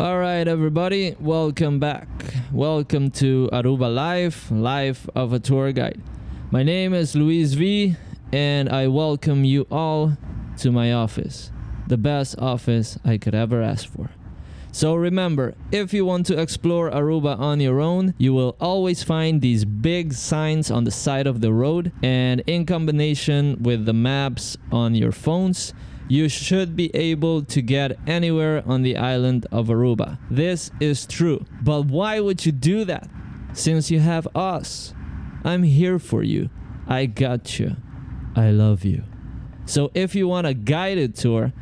All right, everybody, welcome back. Welcome to Aruba Life of a Tour Guide. My name is Luis V, and I welcome you all to my office, the best office I could ever ask for. So remember, if you want to explore Aruba on your own, you will always find these big signs on the side of the road, and in combination with the maps on your phones, you should be able to get anywhere on the island of Aruba. This is true. But why would you do that? Since you have us. I'm here for you. I got you. I love you. So if you want a guided tour,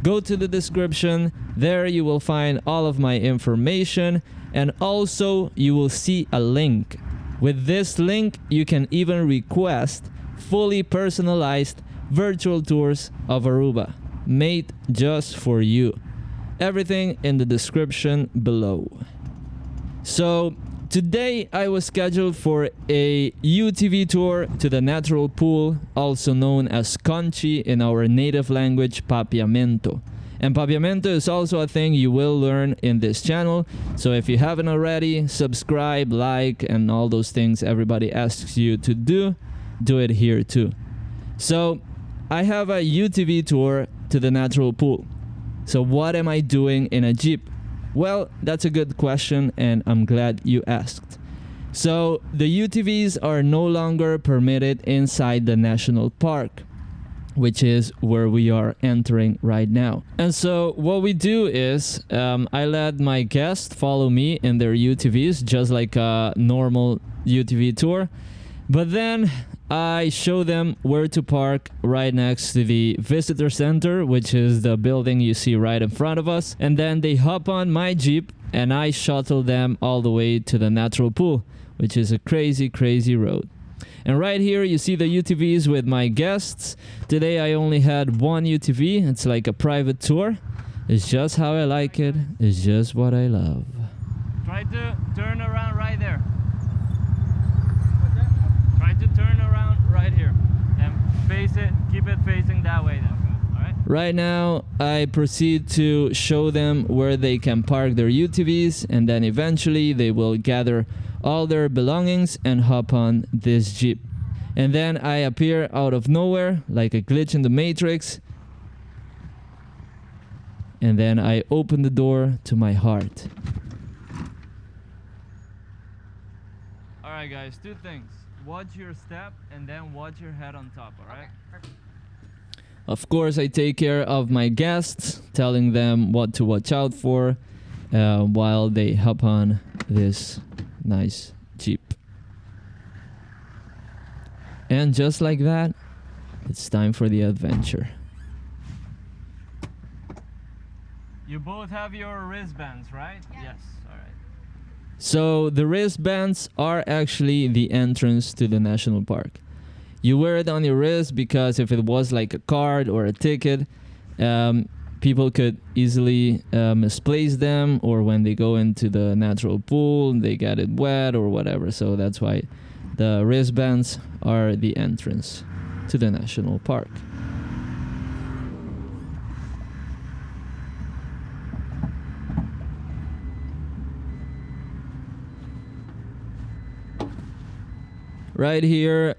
go to the description. There you will find all of my information, and also you will see a link. With this link, you can even request fully personalized virtual tours of Aruba, made just for you. Everything in the description below. So today I was scheduled for a UTV tour to the natural pool, also known as Conchi in our native language, Papiamento. And Papiamento is also a thing you will learn in this channel. So if you haven't already, subscribe, like, and all those things everybody asks you to do it here too. So I have a UTV tour to the natural pool. So what am I doing in a Jeep? Well, that's a good question, and I'm glad you asked. So the UTVs are no longer permitted inside the national park, which is where we are entering right now. And so what we do is I let my guests follow me in their UTVs, just like a normal UTV tour. But then I show them where to park right next to the visitor center, which is the building you see right in front of us. And then they hop on my Jeep and I shuttle them all the way to the natural pool, which is a crazy, crazy road. And right here you see the UTVs with my guests. Today I only had one UTV. It's like a private tour. It's just how I like it. It's just what I love. Try to turn around right there. Try to turn around right here and face it, keep it facing that way then. All right? Right now, I proceed to show them where they can park their UTVs, and then eventually they will gather all their belongings and hop on this Jeep. And then I appear out of nowhere like a glitch in the Matrix. And then I open the door to my heart. All right, guys, two things. Watch your step and then watch your head on top, alright? Of course, I take care of my guests, telling them what to watch out for while they hop on this nice Jeep. And just like that, it's time for the adventure. You both have your wristbands, right? Yes. Alright. So the wristbands are actually the entrance to the national park. You wear it on your wrist because if it was like a card or a ticket, people could easily misplace them, or when they go into the natural pool, they get it wet or whatever. So that's why the wristbands are the entrance to the national park. Right here,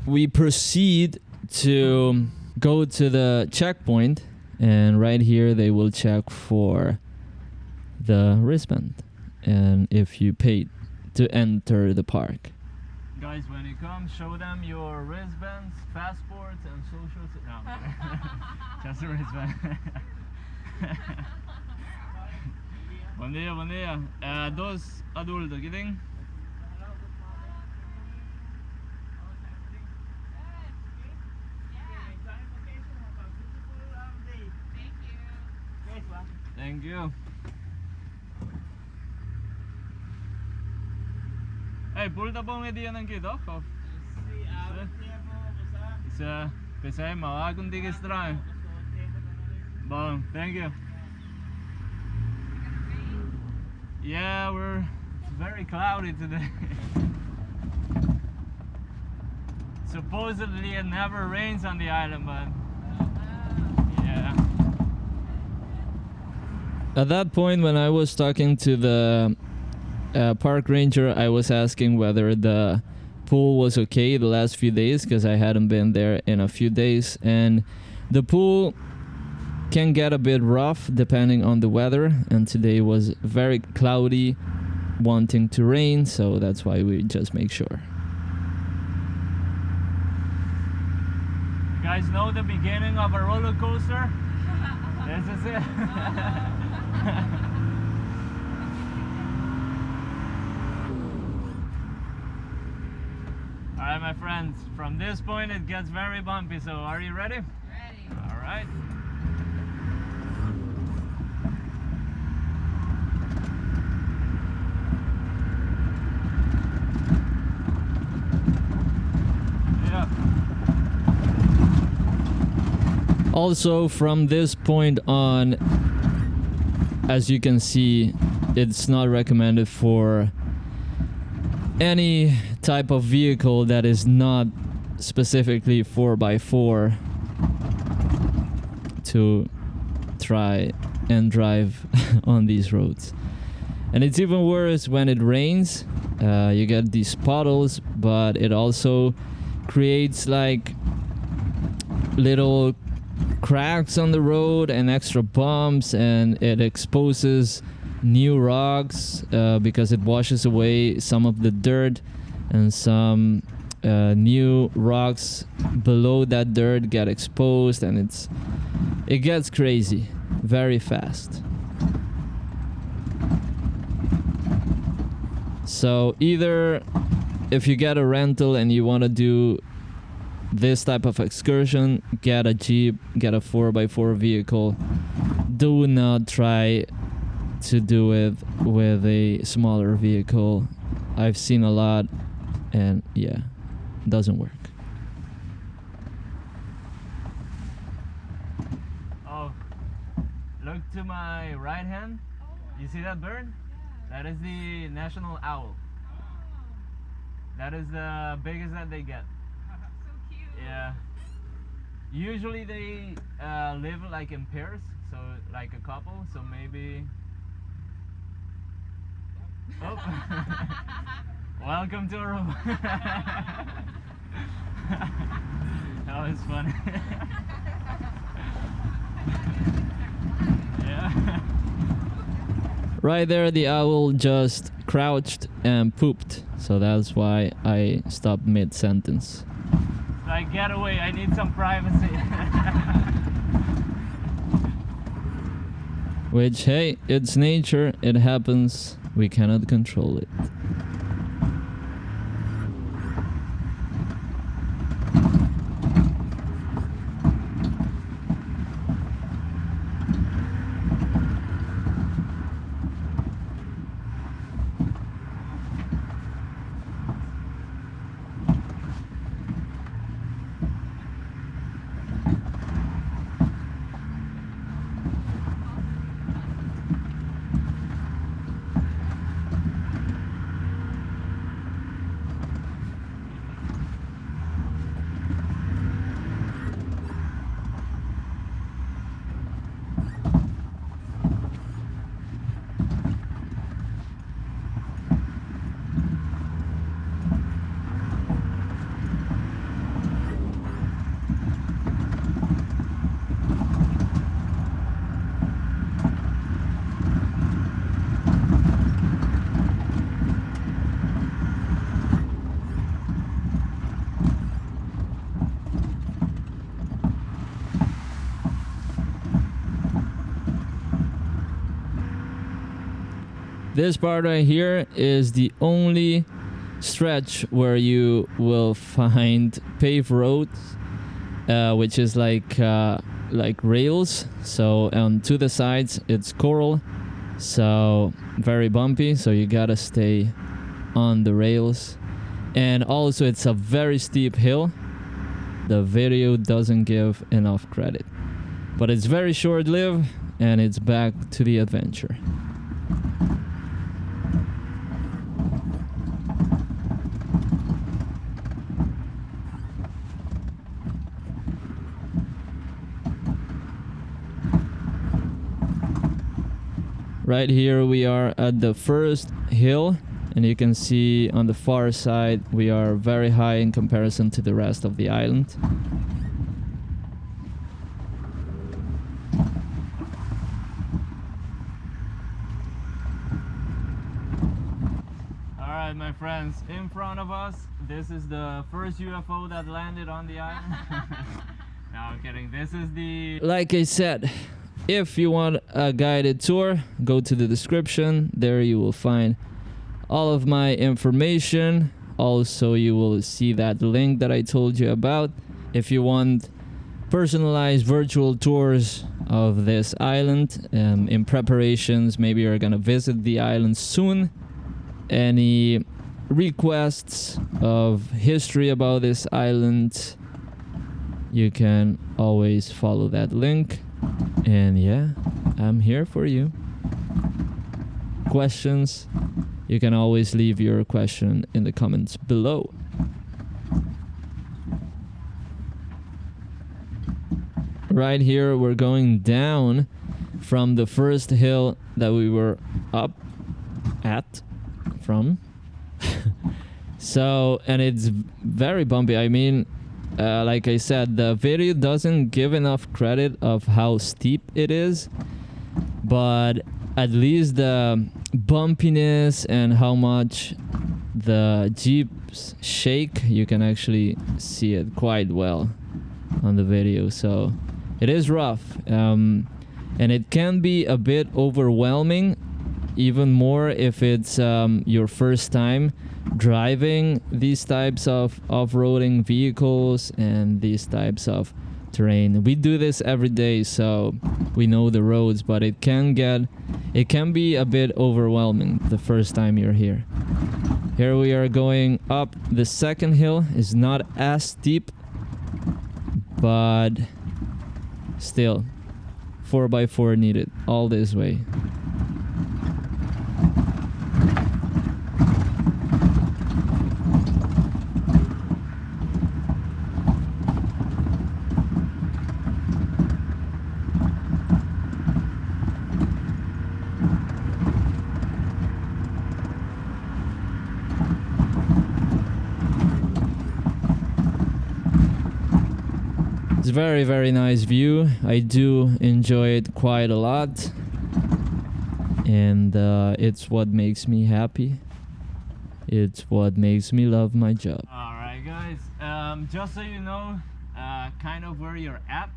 we proceed to go to the checkpoint, and right here they will check for the wristband and if you paid to enter the park. Guys, when you come, show them your wristbands, passports, and social. No, just a wristband. Buen día, buen día. Dos adultos, kidding? Thank you. Hey, pulta po ng diyan ng kito? Isa, kasi mawag di extra. Bon, thank you. Yeah, it's very cloudy today. Supposedly it never rains on the island, but yeah. At that point, when I was talking to the park ranger, I was asking whether the pool was okay the last few days, because I hadn't been there in a few days, and the pool can get a bit rough depending on the weather, and today was very cloudy, wanting to rain, so that's why we just make sure. You guys know the beginning of a roller coaster? This is it. Alright, my friends, from this point it gets very bumpy, so are you ready? Ready. Alright. Yeah. Also, from this point on, as you can see, it's not recommended for any type of vehicle that is not specifically 4x4 to try and drive on these roads. And it's even worse when it rains. You get these puddles, but it also creates like little cracks on the road and extra bumps, and it exposes new rocks because it washes away some of the dirt, and some new rocks below that dirt get exposed, and it gets crazy very fast. So either if you get a rental and you want to do this type of excursion, get a Jeep, get a 4x4 vehicle. Do not try to do it with a smaller vehicle. I've seen a lot, and yeah, doesn't work. Oh, look to my right hand. You see that bird? That is the national owl. That is the biggest that they get. Yeah. Usually they live like in pairs, so like a couple, so maybe... Oh. Welcome to Aruba. That was funny. Yeah. Right there, the owl just crouched and pooped, so that's why I stopped mid-sentence. Like, get away, I need some privacy. Which, hey, it's nature, it happens, we cannot control it. This part right here is the only stretch where you will find paved roads, which is like rails. So to the sides it's coral, so very bumpy. So you gotta stay on the rails, and also it's a very steep hill. The video doesn't give enough credit, but it's very short-lived, and it's back to the adventure. Right here we are at the first hill, and you can see on the far side we are very high in comparison to the rest of the island. Alright, my friends, in front of us, this is the first UFO that landed on the island. No, I'm kidding. This is the... Like I said, if you want a guided tour, go to the description. There you will find all of my information. Also, you will see that link that I told you about. If you want personalized virtual tours of this island, in preparations, maybe you're gonna visit the island soon. Any requests of history about this island, you can always follow that link. And yeah, I'm here for you. Questions, you can always leave your question in the comments below. Right here we're going down from the first hill that we were up at from. So, and it's very bumpy. I mean, like I said, the video doesn't give enough credit of how steep it is, but at least the bumpiness and how much the jeeps shake, you can actually see it quite well on the video. So it is rough, and it can be a bit overwhelming, even more if it's your first time driving these types of off-roading vehicles and these types of terrain. We do this every day, so we know the roads, but it can be a bit overwhelming the first time you're here. Here we are going up the second hill. It's not as steep, but still 4x4 needed all this way. It's very, very nice view. I do enjoy it quite a lot, and it's what makes me happy. It's what makes me love my job. Alright guys, just so you know kind of where you're at.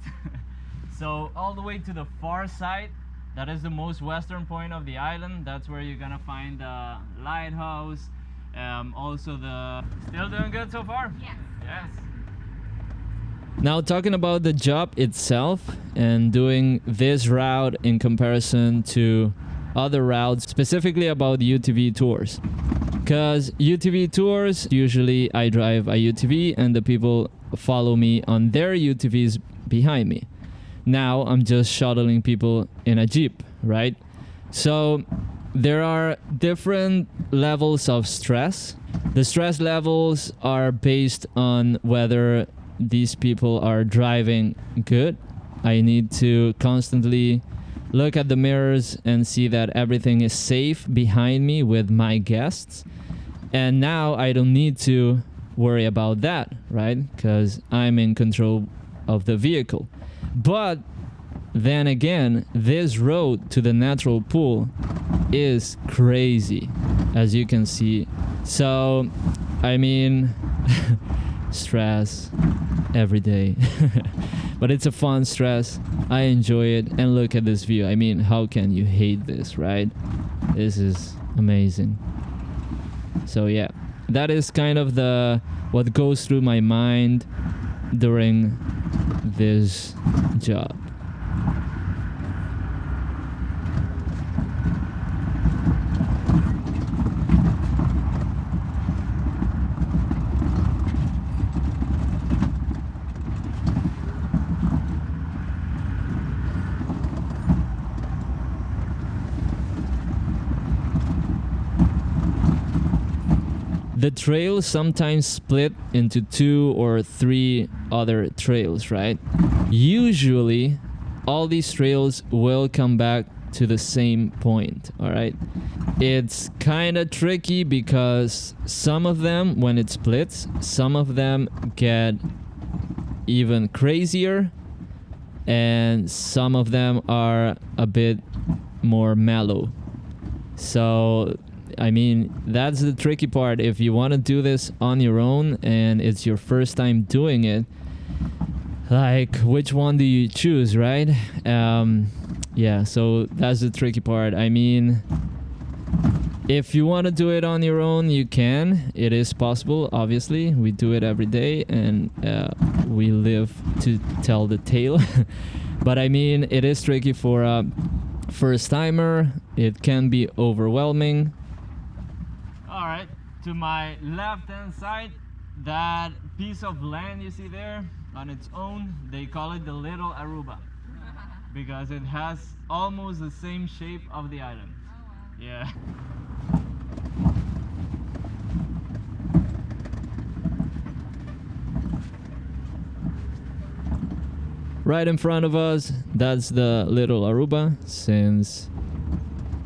So all the way to the far side, that is the most western point of the island. That's where you're gonna find the lighthouse. Also the... Still doing good so far? Yes. Yes. Now, talking about the job itself and doing this route in comparison to other routes, specifically about UTV tours. Because UTV tours, usually I drive a UTV and the people follow me on their UTVs behind me. Now I'm just shuttling people in a Jeep, right? So there are different levels of stress. The stress levels are based on whether these people are driving good. I need to constantly look at the mirrors and see that everything is safe behind me with my guests. And now I don't need to worry about that, right? Because I'm in control of the vehicle. But then again, this road to the natural pool is crazy, as you can see. So, I mean, stress every day. But it's a fun stress. I enjoy it. And look at this view. I mean, how can you hate this, right? This is amazing. So yeah, that is kind of what goes through my mind during this job. The trails sometimes split into 2 or 3 other trails, right? Usually, all these trails will come back to the same point. All right, it's kind of tricky because some of them, when it splits, some of them get even crazier, and some of them are a bit more mellow. So I mean, that's the tricky part. If you want to do this on your own and it's your first time doing it, like, which one do you choose, right? Yeah, so that's the tricky part. I mean, if you want to do it on your own, you can. It is possible, obviously. We do it every day, and we live to tell the tale. But I mean, it is tricky for a first timer. It can be overwhelming. All right, to my left hand side, that piece of land you see there on its own, they call it the Little Aruba because it has almost the same shape of the island. Oh, wow. Yeah. Right in front of us, that's the Little Aruba, since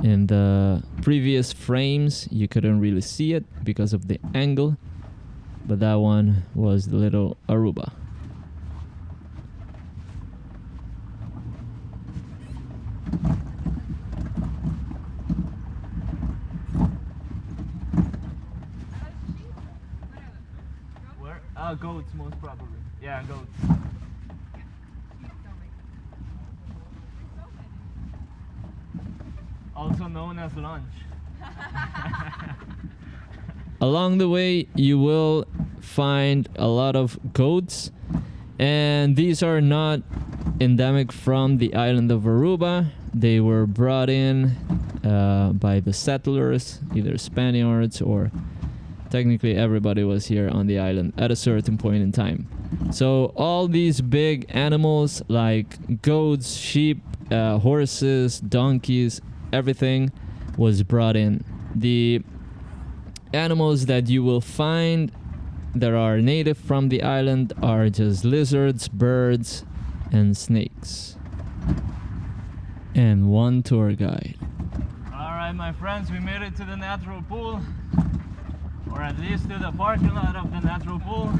in the previous frames you couldn't really see it because of the angle, but that one was the Little Aruba. Where? Goats, most probably. Yeah, goats. Also known as lunch. Along the way, you will find a lot of goats, and these are not endemic from the island of Aruba. They were brought in by the settlers, either Spaniards, or technically everybody was here on the island at a certain point in time. So all these big animals like goats, sheep, horses, donkeys, everything was brought in. The animals that you will find that are native from the island are just lizards, birds, and snakes. And one tour guide. Alright, my friends, we made it to the natural pool, or at least to the parking lot of the natural pool.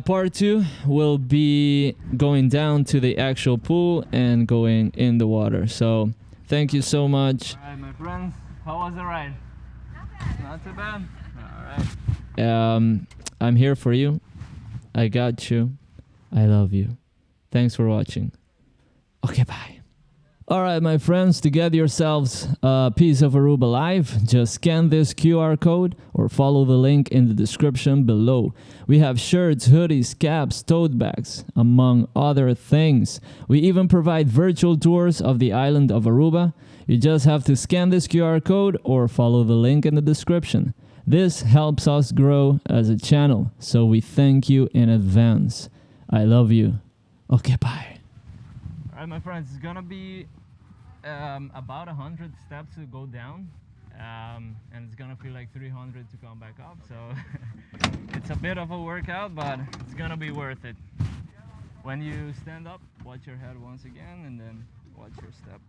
Part 2 will be going down to the actual pool and going in the water. So thank you so much. Alright, my friends, how was the ride? Not too bad. Alright. I'm here for you. I got you. I love you. Thanks for watching. Okay, bye. Alright, my friends, to get yourselves a piece of Aruba Live, just scan this QR code or follow the link in the description below. We have shirts, hoodies, caps, tote bags, among other things. We even provide virtual tours of the island of Aruba. You just have to scan this QR code or follow the link in the description. This helps us grow as a channel, so we thank you in advance. I love you. Okay, bye. Alright, my friends, it's gonna be about 100 steps to go down, and it's gonna feel like 300 to come back up, so it's a bit of a workout, but it's gonna be worth it. When you stand up, watch your head once again, and then watch your step.